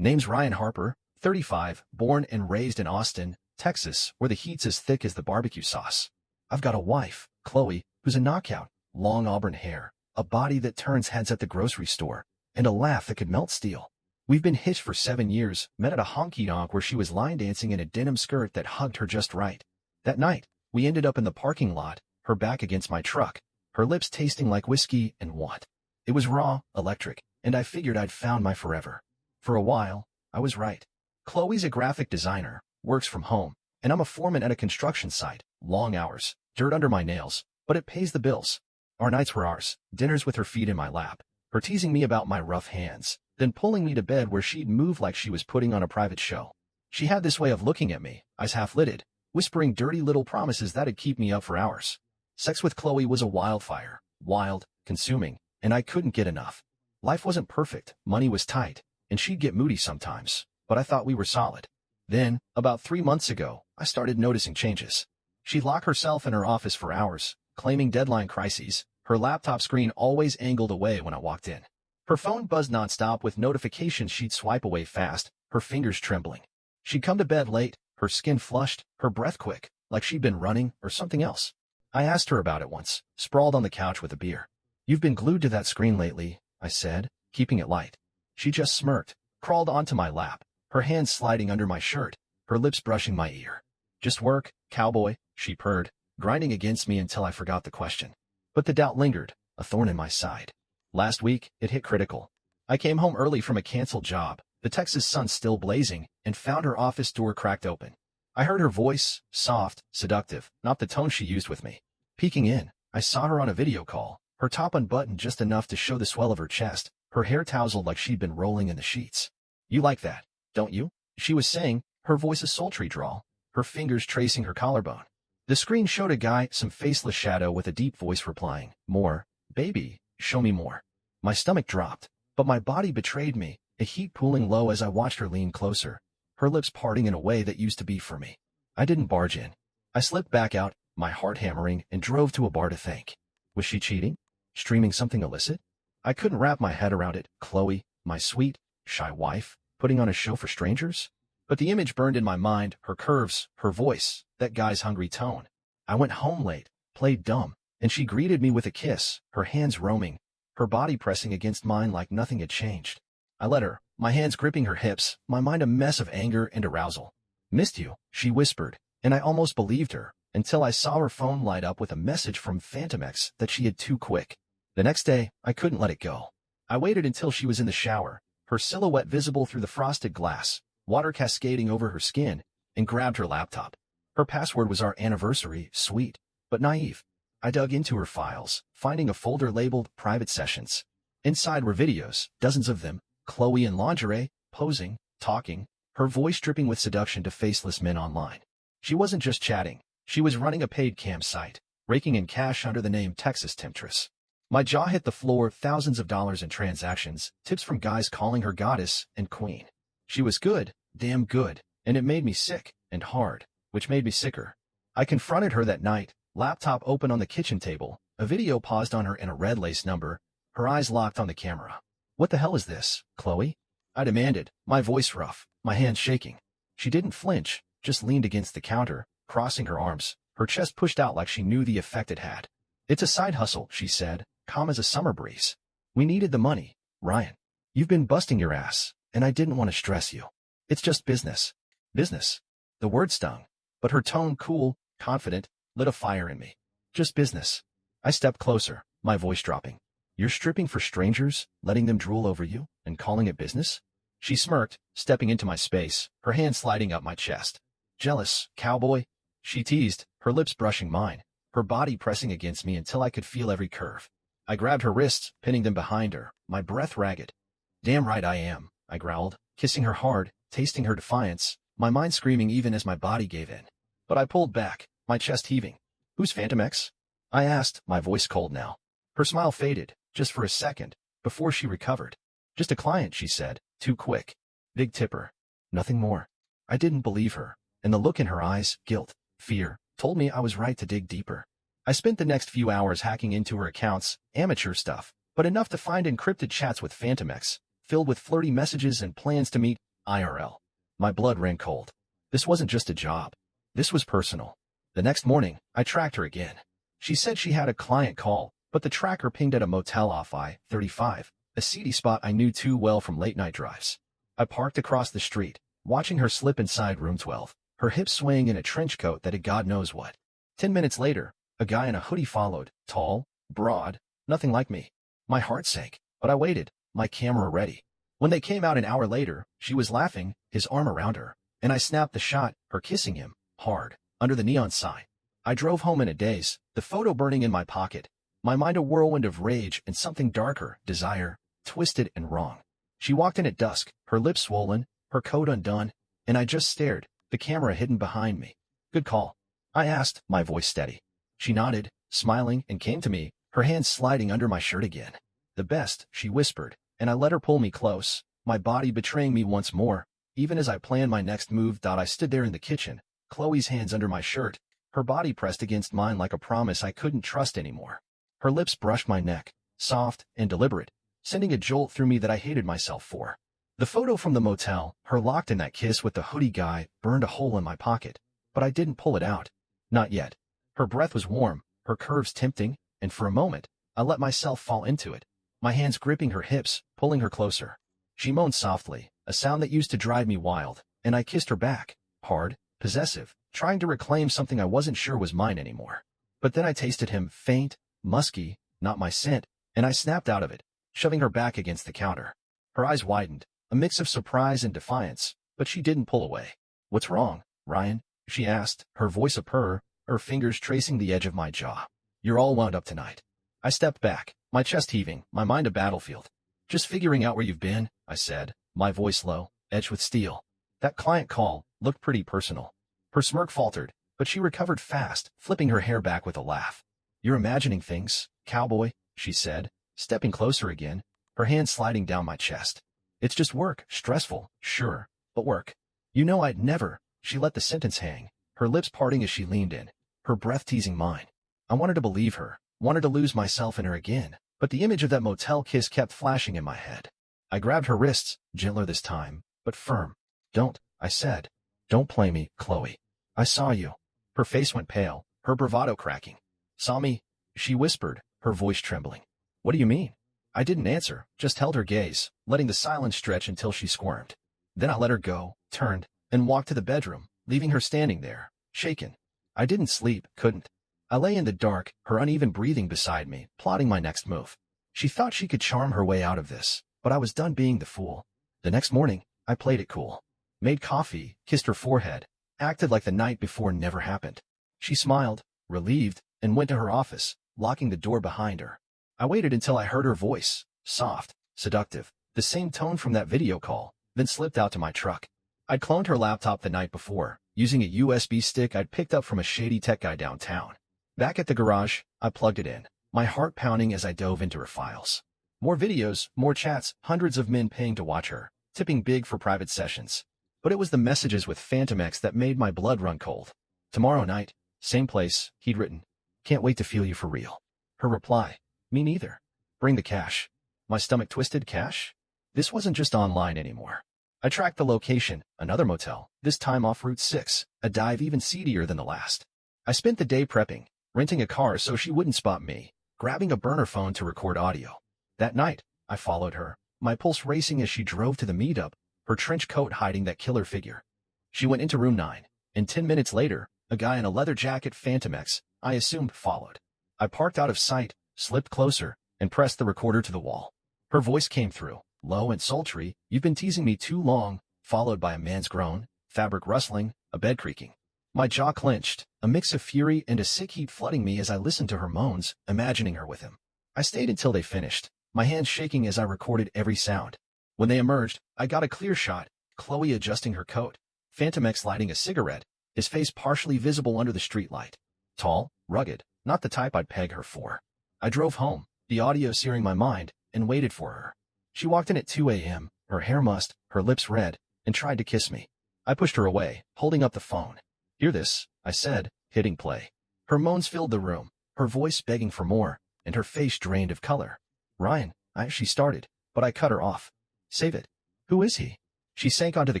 Name's Ryan Harper, 35, born and raised in Austin, Texas, where the heat's as thick as the barbecue sauce. I've got a wife, Chloe, who's a knockout, long auburn hair, a body that turns heads at the grocery store, and a laugh that could melt steel. We've been hitched for 7 years, met at a honky-tonk where she was line dancing in a denim skirt that hugged her just right. That night, we ended up in the parking lot, her back against my truck, her lips tasting like whiskey and what? It was raw, electric, and I figured I'd found my forever. For a while, I was right. Chloe's a graphic designer, works from home, and I'm a foreman at a construction site, long hours, dirt under my nails, but it pays the bills. Our nights were ours, dinners with her feet in my lap, her teasing me about my rough hands, then pulling me to bed where she'd move like she was putting on a private show. She had this way of looking at me, eyes half-lidded, whispering dirty little promises that'd keep me up for hours. Sex with Chloe was a wildfire, wild, consuming, and I couldn't get enough. Life wasn't perfect, money was tight, and she'd get moody sometimes, but I thought we were solid. Then, about 3 months ago, I started noticing changes. She'd lock herself in her office for hours, claiming deadline crises, her laptop screen always angled away when I walked in. Her phone buzzed nonstop with notifications she'd swipe away fast, her fingers trembling. She'd come to bed late, her skin flushed, her breath quick, like she'd been running or something else. I asked her about it once, sprawled on the couch with a beer. "You've been glued to that screen lately," I said, keeping it light. She just smirked, crawled onto my lap, her hands sliding under my shirt, her lips brushing my ear. "Just work, cowboy," she purred, grinding against me until I forgot the question. But the doubt lingered, a thorn in my side. Last week, it hit critical. I came home early from a canceled job, the Texas sun still blazing, and found her office door cracked open. I heard her voice, soft, seductive, not the tone she used with me. Peeking in, I saw her on a video call, her top unbuttoned just enough to show the swell of her chest, her hair tousled like she'd been rolling in the sheets. "You like that, don't you?" she was saying, her voice a sultry drawl, her fingers tracing her collarbone. The screen showed a guy, some faceless shadow with a deep voice replying, "More, baby, show me more." My stomach dropped, but my body betrayed me, a heat pooling low as I watched her lean closer, her lips parting in a way that used to be for me. I didn't barge in. I slipped back out, my heart hammering, and drove to a bar to think. Was she cheating? Streaming something illicit? I couldn't wrap my head around it. Chloe, my sweet, shy wife, putting on a show for strangers? But the image burned in my mind, her curves, her voice, that guy's hungry tone. I went home late, played dumb, and she greeted me with a kiss, her hands roaming, her body pressing against mine like nothing had changed. I let her, my hands gripping her hips, my mind a mess of anger and arousal. "Missed you," she whispered, and I almost believed her, until I saw her phone light up with a message from Venomous that she had too quick. The next day, I couldn't let it go. I waited until she was in the shower, her silhouette visible through the frosted glass, water cascading over her skin, and grabbed her laptop. Her password was our anniversary, sweet, but naive. I dug into her files, finding a folder labeled Private Sessions. Inside were videos, dozens of them, Chloe in lingerie, posing, talking, her voice dripping with seduction to faceless men online. She wasn't just chatting, she was running a paid cam site, raking in cash under the name Texas Temptress. My jaw hit the floor, thousands of dollars in transactions, tips from guys calling her goddess and queen. She was good, damn good, and it made me sick, and hard, which made me sicker. I confronted her that night, laptop open on the kitchen table, a video paused on her and a red lace number, her eyes locked on the camera. "What the hell is this, Chloe?" I demanded, my voice rough, my hands shaking. She didn't flinch, just leaned against the counter, crossing her arms, her chest pushed out like she knew the effect it had. "It's a side hustle," she said, calm as a summer breeze. "We needed the money, Ryan. You've been busting your ass, and I didn't want to stress you. It's just business." Business. The word stung, but her tone, cool, confident, lit a fire in me. "Just business." I stepped closer, my voice dropping. "You're stripping for strangers, letting them drool over you, and calling it business?" She smirked, stepping into my space, her hand sliding up my chest. "Jealous, cowboy?" she teased, her lips brushing mine, her body pressing against me until I could feel every curve. I grabbed her wrists, pinning them behind her, my breath ragged. "Damn right I am," I growled, kissing her hard, tasting her defiance, my mind screaming even as my body gave in. But I pulled back, my chest heaving. "Who's Venomous?" I asked, my voice cold now. Her smile faded, just for a second, before she recovered. "Just a client," she said, too quick. "Big tipper. Nothing more." I didn't believe her, and the look in her eyes, guilt, fear, told me I was right to dig deeper. I spent the next few hours hacking into her accounts, amateur stuff, but enough to find encrypted chats with Venomous, filled with flirty messages and plans to meet. IRL. My blood ran cold. This wasn't just a job. This was personal. The next morning, I tracked her again. She said she had a client call, but the tracker pinged at a motel off I-35, a seedy spot I knew too well from late-night drives. I parked across the street, watching her slip inside room 12, her hips swaying in a trench coat that had God knows what. 10 minutes later, a guy in a hoodie followed, tall, broad, nothing like me. My heart sank, but I waited, my camera ready. When they came out an hour later, she was laughing, his arm around her, and I snapped the shot, her kissing him, hard, under the neon sign. I drove home in a daze, the photo burning in my pocket, my mind a whirlwind of rage and something darker, desire, twisted and wrong. She walked in at dusk, her lips swollen, her coat undone, and I just stared, the camera hidden behind me. Good call. I asked, my voice steady. She nodded, smiling, and came to me, her hands sliding under my shirt again. The best, she whispered, and I let her pull me close, my body betraying me once more. Even as I planned my next move, I stood there in the kitchen, Chloe's hands under my shirt, her body pressed against mine like a promise I couldn't trust anymore. Her lips brushed my neck, soft and deliberate, sending a jolt through me that I hated myself for. The photo from the motel, her locked in that kiss with the hoodie guy, burned a hole in my pocket, but I didn't pull it out. Not yet. Her breath was warm, her curves tempting, and for a moment, I let myself fall into it, my hands gripping her hips, pulling her closer. She moaned softly, a sound that used to drive me wild, and I kissed her back, hard, possessive, trying to reclaim something I wasn't sure was mine anymore. But then I tasted him, faint, musky, not my scent, and I snapped out of it, shoving her back against the counter. Her eyes widened, a mix of surprise and defiance, but she didn't pull away. What's wrong, Ryan? She asked, her voice a purr, her fingers tracing the edge of my jaw. You're all wound up tonight. I stepped back, my chest heaving, my mind a battlefield. Just figuring out where you've been, I said, my voice low, edged with steel. That client call looked pretty personal. Her smirk faltered, but she recovered fast, flipping her hair back with a laugh. You're imagining things, cowboy, she said, stepping closer again, her hand sliding down my chest. It's just work, stressful, sure, but work. You know I'd never. She let the sentence hang, her lips parting as she leaned in, her breath teasing mine. I wanted to believe her, wanted to lose myself in her again, but the image of that motel kiss kept flashing in my head. I grabbed her wrists, gentler this time, but firm. Don't, I said. Don't play me, Chloe. I saw you. Her face went pale, her bravado cracking. Saw me? She whispered, her voice trembling. What do you mean? I didn't answer, just held her gaze, letting the silence stretch until she squirmed. Then I let her go, turned, and walked to the bedroom, leaving her standing there, shaken. I didn't sleep, couldn't. I lay in the dark, her uneven breathing beside me, plotting my next move. She thought she could charm her way out of this, but I was done being the fool. The next morning, I played it cool. Made coffee, kissed her forehead, acted like the night before never happened. She smiled, relieved, and went to her office, locking the door behind her. I waited until I heard her voice, soft, seductive, the same tone from that video call, then slipped out to my truck. I'd cloned her laptop the night before, using a USB stick I'd picked up from a shady tech guy downtown. Back at the garage, I plugged it in, my heart pounding as I dove into her files. More videos, more chats, hundreds of men paying to watch her, tipping big for private sessions. But it was the messages with Venomous that made my blood run cold. Tomorrow night, same place, he'd written. Can't wait to feel you for real. Her reply. Me neither. Bring the cash. My stomach twisted. Cash? This wasn't just online anymore. I tracked the location, another motel, this time off Route 6, a dive even seedier than the last. I spent the day prepping, renting a car so she wouldn't spot me, grabbing a burner phone to record audio. That night, I followed her, my pulse racing as she drove to the meetup, her trench coat hiding that killer figure. She went into room 9, and 10 minutes later, a guy in a leather jacket, Venomous, I assumed, followed. I parked out of sight, slipped closer, and pressed the recorder to the wall. Her voice came through, low and sultry. You've been teasing me too long, followed by a man's groan, fabric rustling, a bed creaking. My jaw clenched, a mix of fury and a sick heat flooding me as I listened to her moans, imagining her with him. I stayed until they finished, my hands shaking as I recorded every sound. When they emerged, I got a clear shot, Chloe adjusting her coat, Venomous lighting a cigarette, his face partially visible under the streetlight. Tall, rugged, not the type I'd peg her for. I drove home, the audio searing my mind, and waited for her. She walked in at 2 a.m., her hair mussed, her lips red, and tried to kiss me. I pushed her away, holding up the phone. Hear this, I said, hitting play. Her moans filled the room, her voice begging for more, and her face drained of color. Ryan, she started, but I cut her off. Save it. Who is he? She sank onto the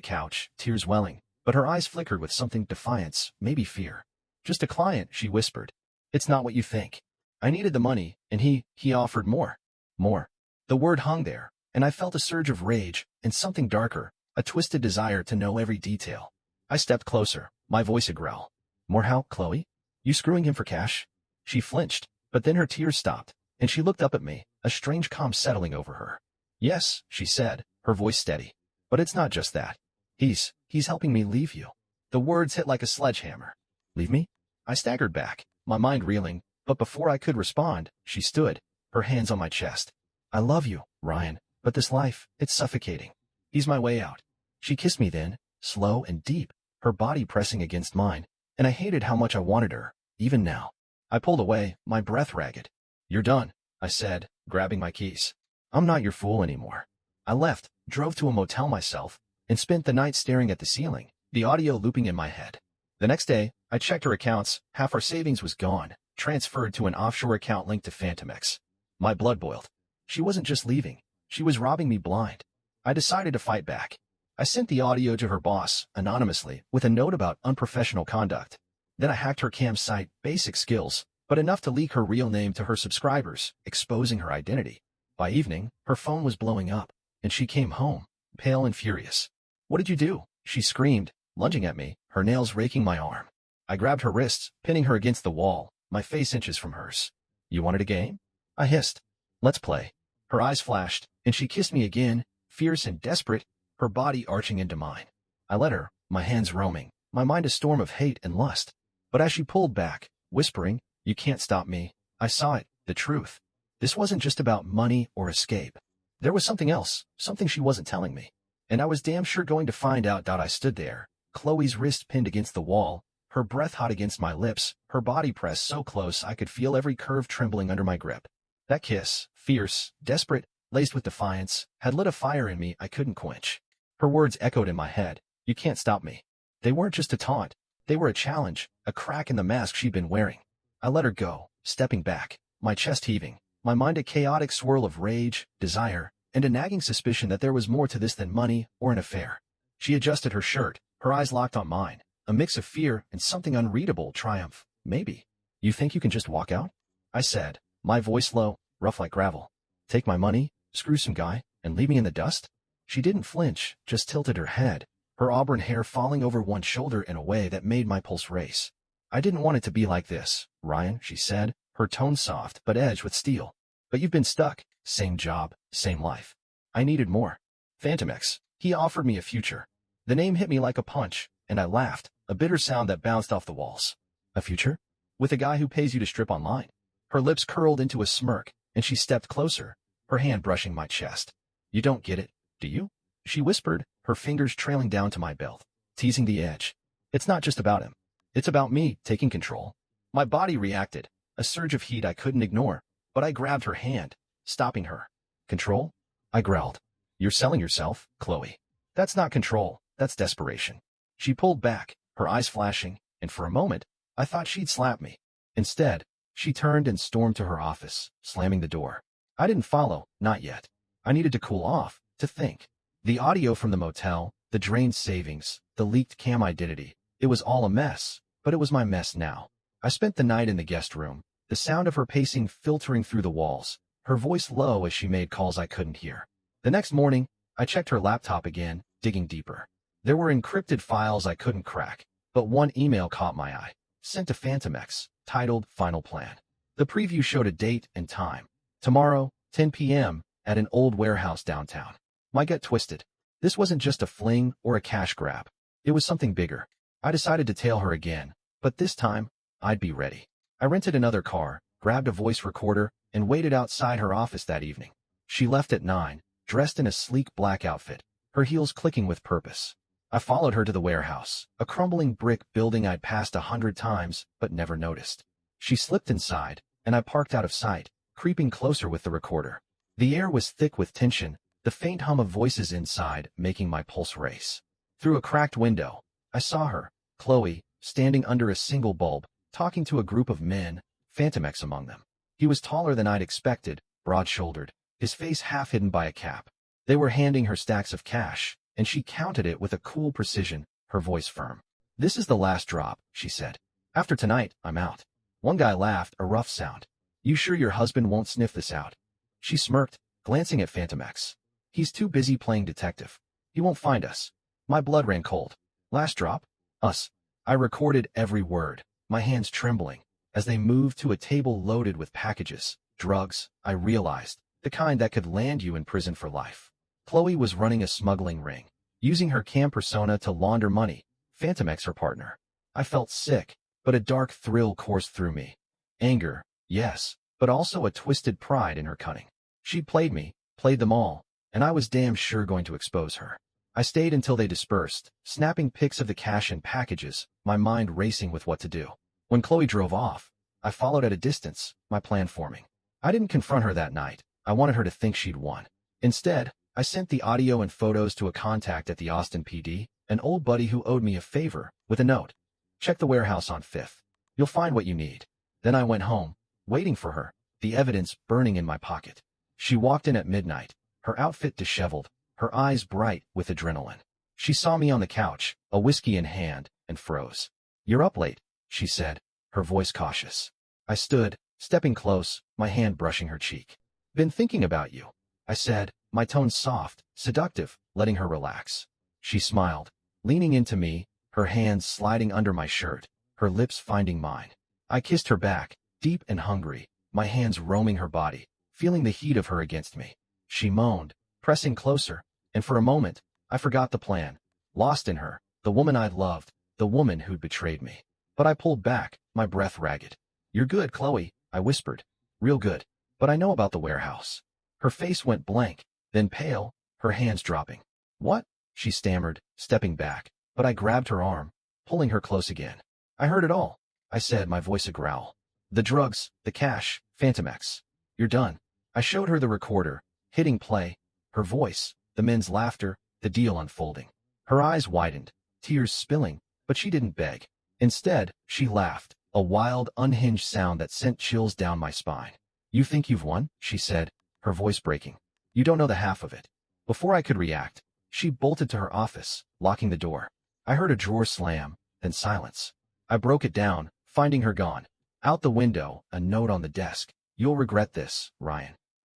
couch, tears welling, but her eyes flickered with something defiance, maybe fear. Just a client, she whispered. It's not what you think. I needed the money, and he offered more. More. The word hung there, and I felt a surge of rage, and something darker, a twisted desire to know every detail. I stepped closer, my voice a growl. More how, Chloe? You screwing him for cash? She flinched, but then her tears stopped, and she looked up at me, a strange calm settling over her. Yes, she said, her voice steady. But it's not just that. He's helping me leave you. The words hit like a sledgehammer. Leave me? I staggered back, my mind reeling, but before I could respond, she stood, her hands on my chest. I love you, Ryan, but this life, it's suffocating. He's my way out. She kissed me then, slow and deep, her body pressing against mine, and I hated how much I wanted her, even now. I pulled away, my breath ragged. You're done, I said, grabbing my keys. I'm not your fool anymore. I left, drove to a motel myself, and spent the night staring at the ceiling, the audio looping in my head. The next day, I checked her accounts, half our savings was gone, transferred to an offshore account linked to Venomous. My blood boiled. She wasn't just leaving, she was robbing me blind. I decided to fight back. I sent the audio to her boss, anonymously, with a note about unprofessional conduct. Then I hacked her cam site, basic skills, but enough to leak her real name to her subscribers, exposing her identity. By evening, her phone was blowing up, and she came home, pale and furious. What did you do? She screamed, lunging at me, her nails raking my arm. I grabbed her wrists, pinning her against the wall, my face inches from hers. You wanted a game? I hissed. Let's play. Her eyes flashed, and she kissed me again, fierce and desperate, her body arching into mine. I let her, my hands roaming, my mind a storm of hate and lust. But as she pulled back, whispering, you can't stop me, I saw it, the truth. This wasn't just about money or escape. There was something else, something she wasn't telling me. And I was damn sure going to find out. I stood there, Chloe's wrist pinned against the wall, her breath hot against my lips, her body pressed so close I could feel every curve trembling under my grip. That kiss, fierce, desperate, laced with defiance, had lit a fire in me I couldn't quench. Her words echoed in my head, you can't stop me. They weren't just a taunt, they were a challenge, a crack in the mask she'd been wearing. I let her go, stepping back, my chest heaving, my mind a chaotic swirl of rage, desire, and a nagging suspicion that there was more to this than money or an affair. She adjusted her shirt, her eyes locked on mine, a mix of fear and something unreadable triumph. Maybe. You think you can just walk out? I said, my voice low, rough like gravel. Take my money, screw some guy, and leave me in the dust? She didn't flinch, just tilted her head, her auburn hair falling over one shoulder in a way that made my pulse race. I didn't want it to be like this, Ryan, she said, her tone soft but edged with steel. But you've been stuck, same job, same life. I needed more. Venomous. He offered me a future. The name hit me like a punch, and I laughed, a bitter sound that bounced off the walls. A future? With a guy who pays you to strip online. Her lips curled into a smirk, and she stepped closer, her hand brushing my chest. You don't get it, do you? She whispered, her fingers trailing down to my belt, teasing the edge. It's not just about him. It's about me taking control. My body reacted, a surge of heat I couldn't ignore, but I grabbed her hand, stopping her. Control? I growled. You're selling yourself, Chloe. That's not control, that's desperation. She pulled back, her eyes flashing, and for a moment, I thought she'd slap me. Instead, she turned and stormed to her office, slamming the door. I didn't follow, not yet. I needed to cool off, to think. The audio from the motel, the drained savings, the leaked cam identity, it was all a mess, but it was my mess now. I spent the night in the guest room, the sound of her pacing filtering through the walls, her voice low as she made calls I couldn't hear. The next morning, I checked her laptop again, digging deeper. There were encrypted files I couldn't crack, but one email caught my eye, sent to Venomous, titled Final Plan. The preview showed a date and time. Tomorrow, 10 p.m., at an old warehouse downtown. My gut twisted. This wasn't just a fling or a cash grab. It was something bigger. I decided to tail her again, but this time, I'd be ready. I rented another car, grabbed a voice recorder, and waited outside her office that evening. She left at 9, dressed in a sleek black outfit, her heels clicking with purpose. I followed her to the warehouse, a crumbling brick building I'd passed 100 times but never noticed. She slipped inside, and I parked out of sight, creeping closer with the recorder. The air was thick with tension, the faint hum of voices inside making my pulse race. Through a cracked window, I saw her, Chloe, standing under a single bulb, talking to a group of men, Venomous among them. He was taller than I'd expected, broad-shouldered, his face half hidden by a cap. They were handing her stacks of cash, and she counted it with a cool precision, her voice firm. "This is the last drop," she said. "After tonight, I'm out." One guy laughed, a rough sound. "You sure your husband won't sniff this out?" She smirked, glancing at Phantom X. "He's too busy playing detective. He won't find us." My blood ran cold. Last drop? Us. I recorded every word, my hands trembling. As they moved to a table loaded with packages, drugs, I realized, the kind that could land you in prison for life. Chloe was running a smuggling ring, using her cam persona to launder money, Phantom X her partner. I felt sick, but a dark thrill coursed through me. Anger, yes, but also a twisted pride in her cunning. She played me, played them all, and I was damn sure going to expose her. I stayed until they dispersed, snapping pics of the cash and packages, my mind racing with what to do. When Chloe drove off, I followed at a distance, my plan forming. I didn't confront her that night. I wanted her to think she'd won. Instead, I sent the audio and photos to a contact at the Austin PD, an old buddy who owed me a favor, with a note. "Check the warehouse on 5th. You'll find what you need." Then I went home, waiting for her, the evidence burning in my pocket. She walked in at midnight, her outfit disheveled, her eyes bright with adrenaline. She saw me on the couch, a whiskey in hand, and froze. "You're up late," she said, her voice cautious. I stood, stepping close, my hand brushing her cheek. "Been thinking about you," I said, my tone soft, seductive, letting her relax. She smiled, leaning into me, her hands sliding under my shirt, her lips finding mine. I kissed her back, deep and hungry, my hands roaming her body, feeling the heat of her against me. She moaned, pressing closer, and for a moment, I forgot the plan, lost in her, the woman I'd loved, the woman who'd betrayed me. But I pulled back, my breath ragged. "You're good, Chloe," I whispered. "Real good. But I know about the warehouse." Her face went blank, then pale, her hands dropping. "What?" she stammered, stepping back, but I grabbed her arm, pulling her close again. "I heard it all," I said, my voice a growl. "The drugs, the cash, Phantom X. You're done." I showed her the recorder, hitting play, her voice, the men's laughter, the deal unfolding. Her eyes widened, tears spilling, but she didn't beg. Instead, she laughed, a wild, unhinged sound that sent chills down my spine. "You think you've won?" she said, her voice breaking. "You don't know the half of it." Before I could react, she bolted to her office, locking the door. I heard a drawer slam, then silence. I broke it down, finding her gone. Out the window, a note on the desk. "You'll regret this, Ryan."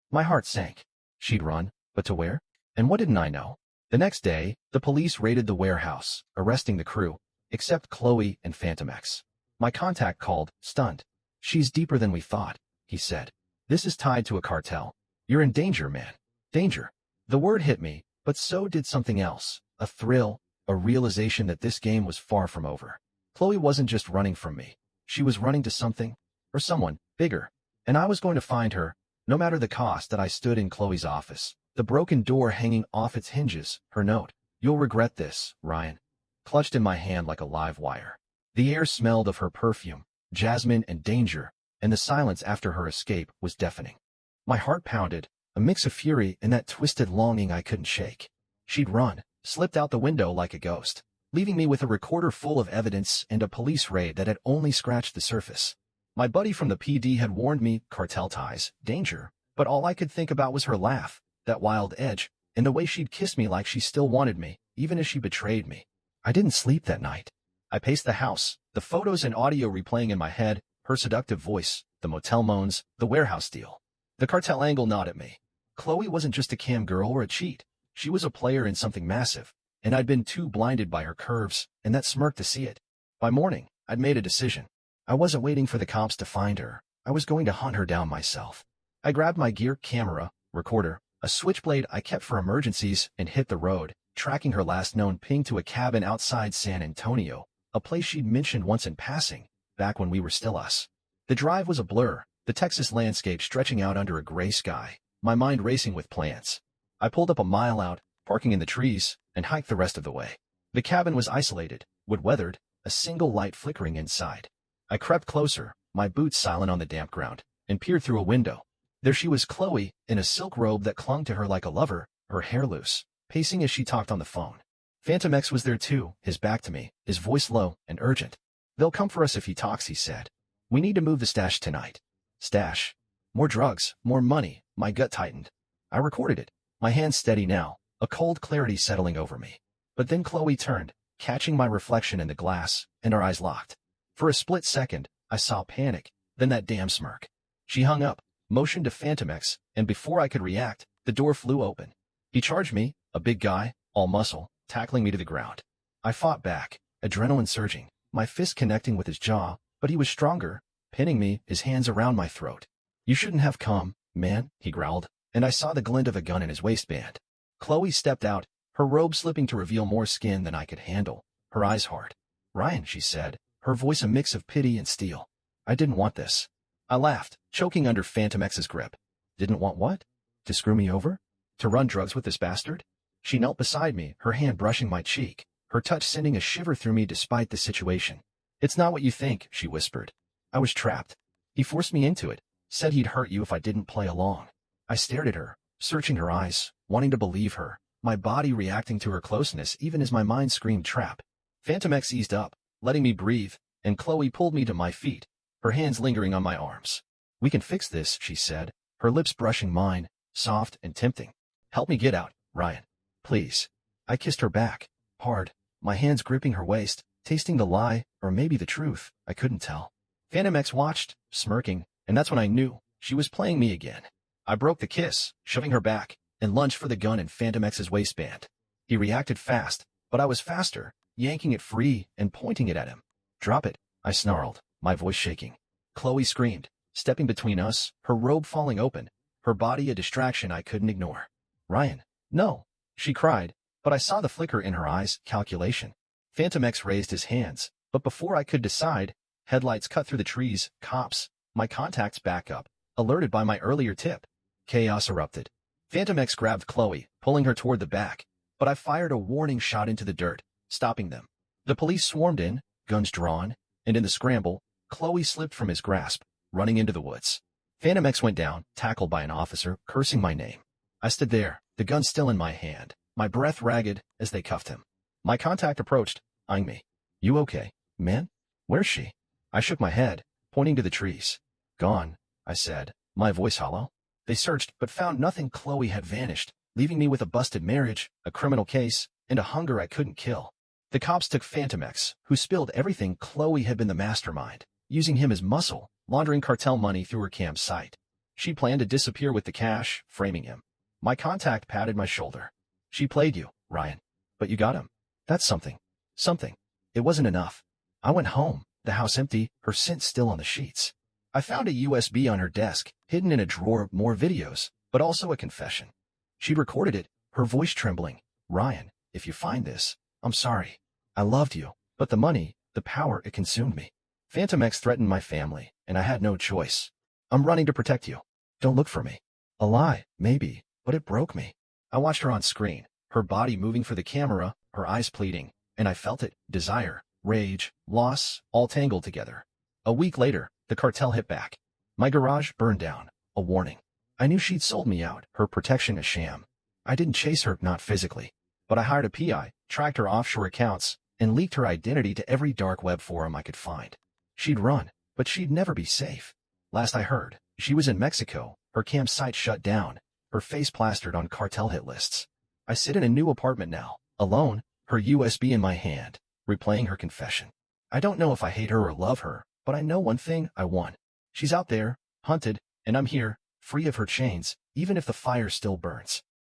My heart sank. She'd run, but to where? And what didn't I know? The next day, the police raided the warehouse, arresting the crew, except Chloe and Phantom X. My contact called, stunned. "She's deeper than we thought," he said. "This is tied to a cartel. You're in danger, man. Danger." The word hit me, but so did something else, a thrill, a realization that this game was far from over. Chloe wasn't just running from me. She was running to something, or someone, bigger. And I was going to find her, no matter the cost. That I stood in Chloe's office, the broken door hanging off its hinges, her note, "You'll regret this, Ryan," clutched in my hand like a live wire. The air smelled of her perfume, jasmine and danger, and the silence after her escape was deafening. My heart pounded, a mix of fury and that twisted longing I couldn't shake. She'd run, slipped out the window like a ghost, leaving me with a recorder full of evidence and a police raid that had only scratched the surface. My buddy from the PD had warned me, cartel ties, danger, but all I could think about was her laugh, that wild edge, and the way she'd kiss me like she still wanted me, even as she betrayed me. I didn't sleep that night. I paced the house, the photos and audio replaying in my head, her seductive voice, the motel moans, the warehouse deal. The cartel angle gnawed at me. Chloe wasn't just a cam girl or a cheat. She was a player in something massive, and I'd been too blinded by her curves and that smirk to see it. By morning, I'd made a decision. I wasn't waiting for the cops to find her. I was going to hunt her down myself. I grabbed my gear, camera, recorder, a switchblade I kept for emergencies, and hit the road, tracking her last known ping to a cabin outside San Antonio, a place she'd mentioned once in passing, back when we were still us. The drive was a blur, the Texas landscape stretching out under a gray sky, my mind racing with plans. I pulled up a mile out, parking in the trees, and hiked the rest of the way. The cabin was isolated, wood-weathered, a single light flickering inside. I crept closer, my boots silent on the damp ground, and peered through a window. There she was, Chloe, in a silk robe that clung to her like a lover, her hair loose, pacing as she talked on the phone. Phantom X was there too, his back to me, his voice low and urgent. "They'll come for us if he talks," he said. "We need to move the stash tonight." Stash. More drugs, more money, my gut tightened. I recorded it, my hands steady now, a cold clarity settling over me. But then Chloe turned, catching my reflection in the glass, and our eyes locked. For a split second, I saw panic, then that damn smirk. She hung up, motioned to Venomous, and before I could react, the door flew open. He charged me, a big guy, all muscle, tackling me to the ground. I fought back, adrenaline surging, my fist connecting with his jaw, but he was stronger, pinning me, his hands around my throat. "You shouldn't have come, man," he growled, and I saw the glint of a gun in his waistband. Chloe stepped out, her robe slipping to reveal more skin than I could handle, her eyes hard. "Ryan," she said, her voice a mix of pity and steel. "I didn't want this." I laughed, choking under Venomoux's grip. "Didn't want what? To screw me over? To run drugs with this bastard?" She knelt beside me, her hand brushing my cheek, her touch sending a shiver through me despite the situation. "It's not what you think," she whispered. "I was trapped. He forced me into it, said he'd hurt you if I didn't play along." I stared at her, searching her eyes, wanting to believe her, my body reacting to her closeness even as my mind screamed trap. Venomous eased up, letting me breathe, and Chloe pulled me to my feet, her hands lingering on my arms. "We can fix this," she said, her lips brushing mine, soft and tempting. "Help me get out, Ryan. Please." I kissed her back, hard, my hands gripping her waist, tasting the lie, or maybe the truth, I couldn't tell. Venomous watched, smirking, and that's when I knew she was playing me again. I broke the kiss, shoving her back, and lunged for the gun in Venomoux's waistband. He reacted fast, but I was faster, yanking it free and pointing it at him. "Drop it," I snarled, my voice shaking. Chloe screamed, stepping between us, her robe falling open, her body a distraction I couldn't ignore. "Ryan, no," she cried, but I saw the flicker in her eyes, calculation. Venomous raised his hands, but before I could decide, headlights cut through the trees, cops, my contacts back up, alerted by my earlier tip. Chaos erupted. Venomous grabbed Chloe, pulling her toward the back, but I fired a warning shot into the dirt, stopping them. The police swarmed in, guns drawn, and in the scramble, Chloe slipped from his grasp, running into the woods. Venomous went down, tackled by an officer, cursing my name. I stood there, the gun still in my hand, my breath ragged as they cuffed him. My contact approached, eyeing me. "You okay, man? Where's she?" I shook my head, pointing to the trees. "Gone," I said, my voice hollow. They searched, but found nothing. Chloe had vanished, leaving me with a busted marriage, a criminal case, and a hunger I couldn't kill. The cops took Venomous, who spilled everything. Chloe had been the mastermind, using him as muscle, laundering cartel money through her campsite. She planned to disappear with the cash, framing him. My contact patted my shoulder. "She played you, Ryan. But you got him. That's something. Something." It wasn't enough. I went home, the house empty, her scent still on the sheets. I found a USB on her desk, hidden in a drawer, more videos, but also a confession. She'd recorded it, her voice trembling. "Ryan, if you find this, I'm sorry. I loved you, but the money, the power, it consumed me. Venomous threatened my family, and I had no choice. I'm running to protect you. Don't look for me." A lie, maybe, but it broke me. I watched her on screen, her body moving for the camera, her eyes pleading, and I felt it, desire, rage, loss, all tangled together. A week later, the cartel hit back. My garage burned down, a warning. I knew she'd sold me out, her protection a sham. I didn't chase her, not physically, but I hired a PI, tracked her offshore accounts, and leaked her identity to every dark web forum I could find. She'd run, but she'd never be safe. Last I heard, she was in Mexico, her campsite shut down, her face plastered on cartel hit lists. I sit in a new apartment now, alone, her USB in my hand, replaying her confession. I don't know if I hate her or love her, but I know one thing, I won. She's out there, hunted, and I'm here, free of her chains, even if the fire still burns.